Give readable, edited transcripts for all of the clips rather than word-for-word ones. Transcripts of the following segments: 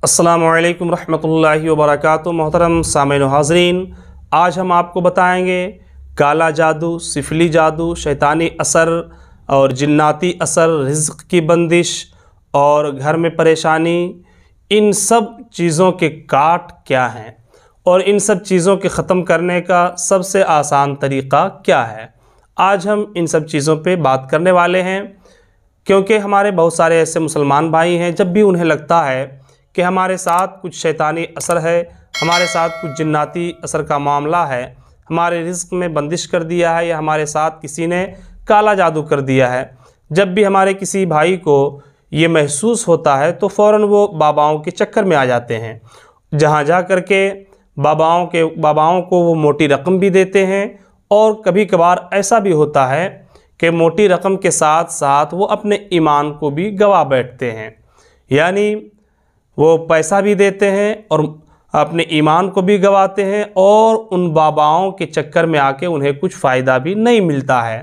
अस्सलामुअलैकुम रहमतुल्लाहि व बरकातुहू। मोहतरम सामीन हाज़रीन, आज हम आपको बताएंगे काला जादू, सिफली जादू, शैतानी असर और जिन्नाती असर, रिज़्क़ की बंदिश और घर में परेशानी, इन सब चीज़ों के काट क्या हैं और इन सब चीज़ों के ख़त्म करने का सबसे आसान तरीक़ा क्या है। आज हम इन सब चीज़ों पे बात करने वाले हैं, क्योंकि हमारे बहुत सारे ऐसे मुसलमान भाई हैं, जब भी उन्हें लगता है कि हमारे साथ कुछ शैतानी असर है, हमारे साथ कुछ जिन्नाती असर का मामला है, हमारे रिज़्क़ में बंदिश कर दिया है या हमारे साथ किसी ने काला जादू कर दिया है, जब भी हमारे किसी भाई को ये महसूस होता है तो फ़ौरन वो बाबाओं के चक्कर में आ जाते हैं, जहाँ जा कर के बाबाओं को वो मोटी रकम भी देते हैं। और कभी कभार ऐसा भी होता है कि मोटी रकम के साथ साथ वो अपने ईमान को भी गवा बैठते हैं, यानी वो पैसा भी देते हैं और अपने ईमान को भी गवाते हैं और उन बाबाओं के चक्कर में आके उन्हें कुछ फ़ायदा भी नहीं मिलता है।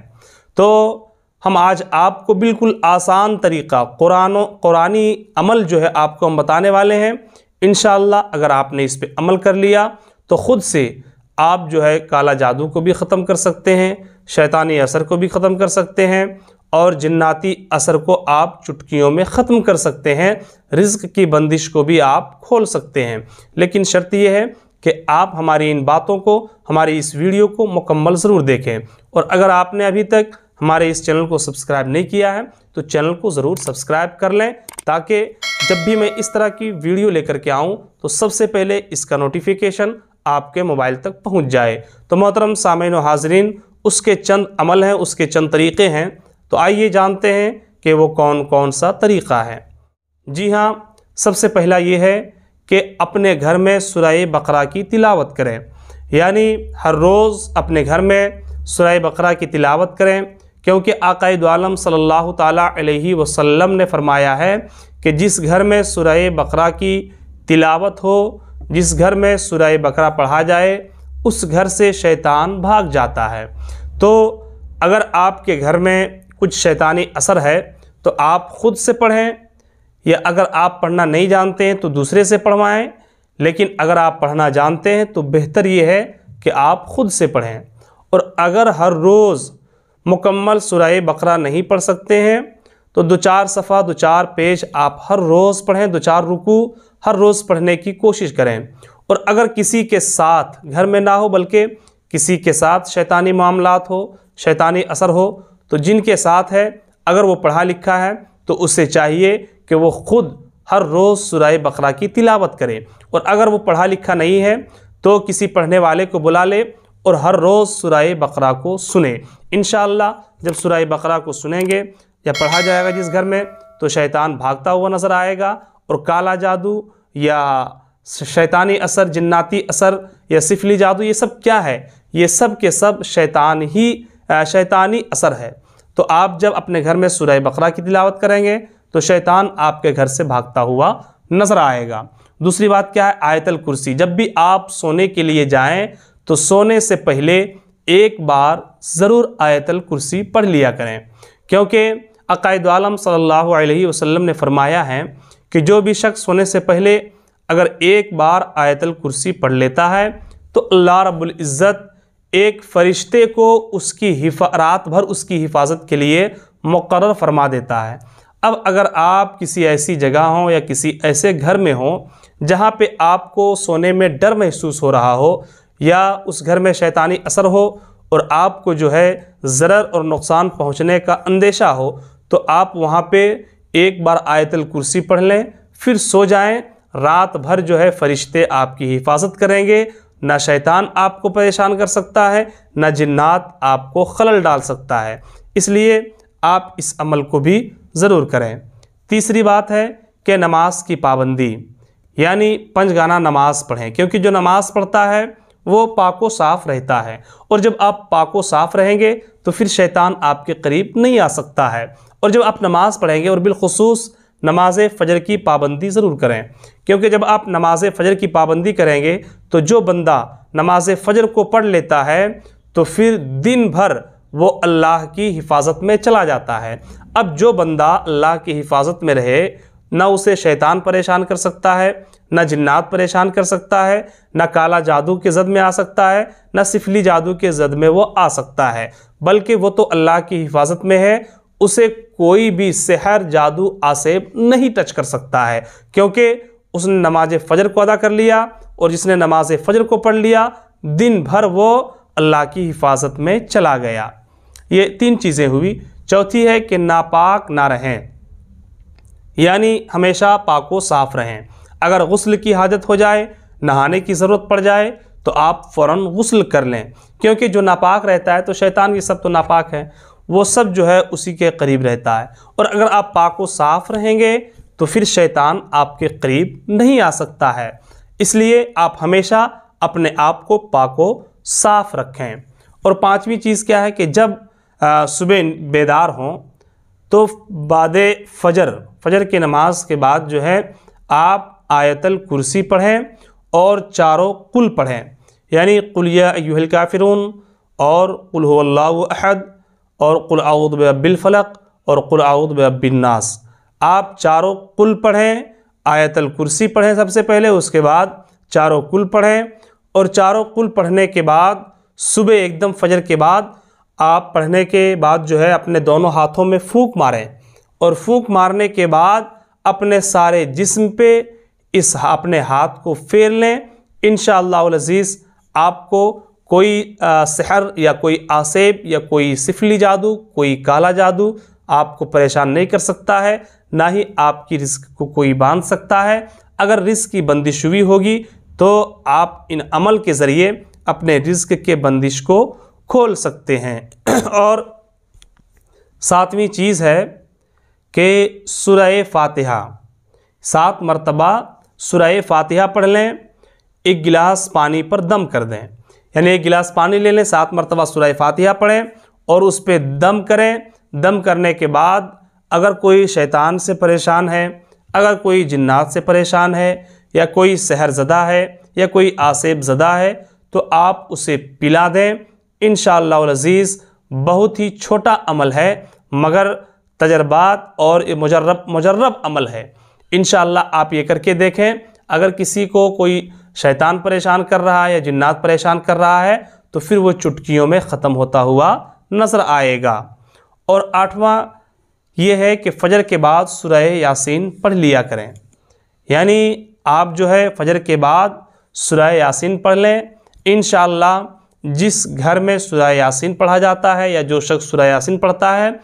तो हम आज आपको बिल्कुल आसान तरीक़ा कुरानी अमल जो है आपको हम बताने वाले हैं। इंशाअल्लाह अगर आपने इस पे अमल कर लिया तो ख़ुद से आप जो है काला जादू को भी ख़त्म कर सकते हैं, शैतानी असर को भी ख़त्म कर सकते हैं और जिन्नाती असर को आप चुटकियों में ख़त्म कर सकते हैं, रिज़्क़ की बंदिश को भी आप खोल सकते हैं। लेकिन शर्त यह है कि आप हमारी इन बातों को, हमारी इस वीडियो को मुकम्मल ज़रूर देखें। और अगर आपने अभी तक हमारे इस चैनल को सब्सक्राइब नहीं किया है तो चैनल को ज़रूर सब्सक्राइब कर लें, ताकि जब भी मैं इस तरह की वीडियो लेकर के आऊँ तो सबसे पहले इसका नोटिफिकेशन आपके मोबाइल तक पहुँच जाए। तो मोहतरम सामीन व हाज़रीन, उसके चंद अमल हैं, उसके चंद तरीक़े हैं, तो आइए जानते हैं कि वो कौन कौन सा तरीक़ा है। जी हाँ, सबसे पहला ये है कि अपने घर में सूरह बकरा की तिलावत करें, यानी हर रोज़ अपने घर में सूरह बकरा की तिलावत करें, क्योंकि आक़ाए दो आलम सल्लल्लाहु ताला अलैहि वसल्लम ने फरमाया है कि जिस घर में सूरह बकरा की तिलावत हो, जिस घर में सूरह बकरा पढ़ा जाए, उस घर से शैतान भाग जाता है। तो अगर आपके घर में कुछ शैतानी असर है तो आप ख़ुद से पढ़ें, या अगर आप पढ़ना नहीं जानते हैं तो दूसरे से पढ़वाएं। लेकिन अगर आप पढ़ना जानते हैं तो बेहतर ये है कि आप ख़ुद से पढ़ें। और अगर हर रोज़ मुकम्मल सूरह बकरा नहीं पढ़ सकते हैं तो 2-4 सफ़ा 2-4 पेज आप हर रोज़ पढ़ें, 2-4 रुकू हर रोज़ पढ़ने की कोशिश करें। और अगर किसी के साथ घर में ना हो बल्कि किसी के साथ शैतानी मामलात हो, शैतानी असर हो, तो जिनके साथ है अगर वो पढ़ा लिखा है तो उसे चाहिए कि वो ख़ुद हर रोज़ सूरह बकरा की तिलावत करे। और अगर वो पढ़ा लिखा नहीं है तो किसी पढ़ने वाले को बुला ले और हर रोज़ सूरह बकरा को सुने। इंशाअल्लाह जब सूरह बकरा को सुनेंगे या पढ़ा जाएगा जिस घर में, तो शैतान भागता हुआ नज़र आएगा और काला जादू या शैतानी असर, जिन्नाती असर या सिफली जादू, ये सब क्या है? ये सब के सब शैतानी असर है। तो आप जब अपने घर में सूरह बकरा की तिलावत करेंगे तो शैतान आपके घर से भागता हुआ नज़र आएगा। दूसरी बात क्या है? आयतल कुर्सी। जब भी आप सोने के लिए जाएं तो सोने से पहले एक बार ज़रूर आयतल कुर्सी पढ़ लिया करें, क्योंकि आक़ाए दो आलम सल्लल्लाहु अलैहि वसल्लम ने फरमाया है कि जो भी शख्स सोने से पहले अगर एक बार आयतल कुर्सी पढ़ लेता है तो अल्लाह रब्बुल इज़्ज़त एक फ़रिश्ते को उसकी रात भर उसकी हिफाजत के लिए मुक़र्रर फरमा देता है। अब अगर आप किसी ऐसी जगह हों या किसी ऐसे घर में हों जहाँ पे आपको सोने में डर महसूस हो रहा हो या उस घर में शैतानी असर हो और आपको जो है ज़रर और नुकसान पहुँचने का अंदेशा हो, तो आप वहाँ पे एक बार आयतल कुर्सी पढ़ लें, फिर सो जाएं। रात भर जो है फ़रिश्ते आपकी हिफाजत करेंगे, ना शैतान आपको परेशान कर सकता है, ना जिन्नात आपको खलल डाल सकता है। इसलिए आप इस अमल को भी ज़रूर करें। तीसरी बात है कि नमाज की पाबंदी, यानी पंजगाना नमाज पढ़ें, क्योंकि जो नमाज पढ़ता है वो पाको साफ़ रहता है। और जब आप पाको साफ़ रहेंगे तो फिर शैतान आपके करीब नहीं आ सकता है। और जब आप नमाज़ पढ़ेंगे, और बिलखुसूस नमाज फ़जर की पाबंदी ज़रूर करें, क्योंकि जब आप नमाज फ़जर की पाबंदी करेंगे तो जो बंदा नमाज फ़जर को पढ़ लेता है तो फिर दिन भर वो अल्लाह की हिफाजत में चला जाता है। अब जो बंदा अल्लाह की हिफाजत में रहे ना उसे शैतान परेशान कर सकता है, ना जिन्नात परेशान कर सकता है, ना काला जादू के जद में आ सकता है, ना सिफली जादू के जद में वो आ सकता है, बल्कि वो तो अल्लाह की हिफाजत में है। उसे कोई भी सेहर जादू आसेब नहीं टच कर सकता है, क्योंकि उसने नमाज फ़जर को अदा कर लिया, और जिसने नमाज फ़जर को पढ़ लिया दिन भर वो अल्लाह की हिफाजत में चला गया। ये 3 चीज़ें हुई। चौथी है कि नापाक ना रहें, यानी हमेशा पाक व साफ़ रहें। अगर गुस्ल की हाजत हो जाए, नहाने की ज़रूरत पड़ जाए, तो आप फ़ौरन गुस्ल कर लें, क्योंकि जो नापाक रहता है तो शैतान ये सब तो नापाक है, वो सब जो है उसी के करीब रहता है। और अगर आप पाक व साफ़ रहेंगे तो फिर शैतान आपके करीब नहीं आ सकता है। इसलिए आप हमेशा अपने आप को पाक व साफ़ रखें। और 5वीं चीज़ क्या है कि जब सुबह बेदार हों तो बादे फ़जर की नमाज के बाद जो है आप आयतल कुर्सी पढ़ें और चारों कुल पढ़ें, यानी कुल या अय्युहल काफ़िरून और कुल हुवल्लाहु अहद और कुल अऊज़ु बिरब्बिल फलक और कुल अऊज़ु बिरब्बिन नास। आप चारों कुल पढ़ें, आयतल कुर्सी पढ़ें सबसे पहले, उसके बाद चारों कुल पढ़ें। और चारों कुल पढ़ने के बाद सुबह एकदम फ़जर के बाद आप पढ़ने के बाद जो है अपने दोनों हाथों में फूंक मारें, और फूंक मारने के बाद अपने सारे जिस्म पे इस अपने हाथ को फेर लें। इंशाअल्लाह अज़ीज़ आपको कोई सहर या कोई आसेब या कोई सिफली जादू, कोई काला जादू आपको परेशान नहीं कर सकता है, ना ही आपकी रिस्क को कोई बांध सकता है। अगर रिस्क की बंदिश हुई होगी तो आप इन अमल के ज़रिए अपने रिस्क के बंदिश को खोल सकते हैं। और 7वीं चीज़ है कि सूरह फातिहा 7 मरतबा सूरह फातिहा पढ़ लें, 1 गिलास पानी पर दम कर दें, यानी 1 गिलास पानी ले लें, 7 मरतबा सूरह फातिहा पढ़ें और उस पर दम करें। दम करने के बाद अगर कोई शैतान से परेशान है, अगर कोई जिन्नात से परेशान है, या कोई सहरज़दा है, या कोई आसेब ज़दा है, तो आप उसे पिला दें। इंशाअल्लाह अज़ीज़ बहुत ही छोटा अमल है, मगर तजर्बात और मुजर्रब अमल है। इंशाअल्लाह आप ये करके देखें। अगर किसी को कोई शैतान परेशान कर रहा है या जिन्नात परेशान कर रहा है तो फिर वो चुटकियों में ख़त्म होता हुआ नज़र आएगा। और 8वां ये है कि फ़जर के बाद सूरह यासीन पढ़ लिया करें, यानी आप जो है फ़जर के बाद सूरह यासीन पढ़ लें। इंशाअल्लाह जिस घर में सूरह यासीन पढ़ा जाता है या जो शख्स सूरह यासीन पढ़ता है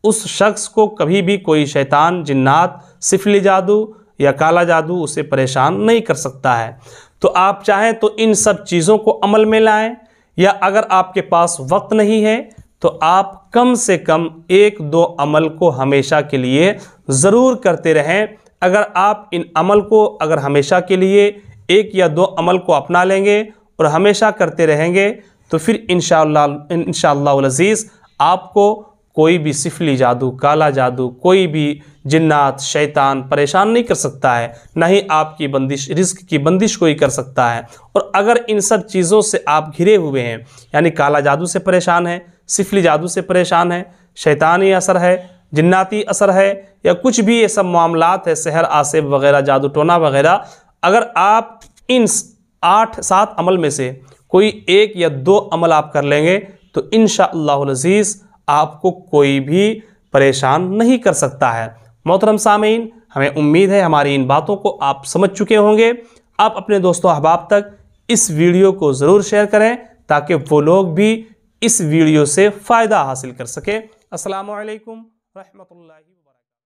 उस शख्स को कभी भी कोई शैतान, जिन्नात, सिफली जादू या काला जादू उसे परेशान नहीं कर सकता है। तो आप चाहें तो इन सब चीज़ों को अमल में लाएं, या अगर आपके पास वक्त नहीं है तो आप कम से कम 1-2 अमल को हमेशा के लिए ज़रूर करते रहें। अगर आप इन अमल को अगर हमेशा के लिए 1 या 2 अमल को अपना लेंगे और हमेशा करते रहेंगे तो फिर इंशाअल्लाह अज़ीज़ आपको कोई भी सिफली जादू, काला जादू, कोई भी जिन्नात, शैतान परेशान नहीं कर सकता है, ना ही आपकी बंदिश, रिस्क की बंदिश कोई कर सकता है। और अगर इन सब चीज़ों से आप घिरे हुए हैं, यानी काला जादू से परेशान है, सिफली जादू से परेशान है, शैतानी असर है, जिन्नाती असर है, या कुछ भी ये सब मामलात है, सहर, आसेब वगैरह, जादू टोना वगैरह, अगर आप इन 8-7 अमल में से कोई 1 या 2 अमल आप कर लेंगे तो इंशाअल्लाह अज़ीज़ आपको कोई भी परेशान नहीं कर सकता है। मोहतरम सामीन, हमें उम्मीद है हमारी इन बातों को आप समझ चुके होंगे। आप अपने दोस्तों अहबाब तक इस वीडियो को ज़रूर शेयर करें ताकि वो लोग भी इस वीडियो से फ़ायदा हासिल कर सकें। अस्सलामु अलैकुम रहमतुल्लाहि।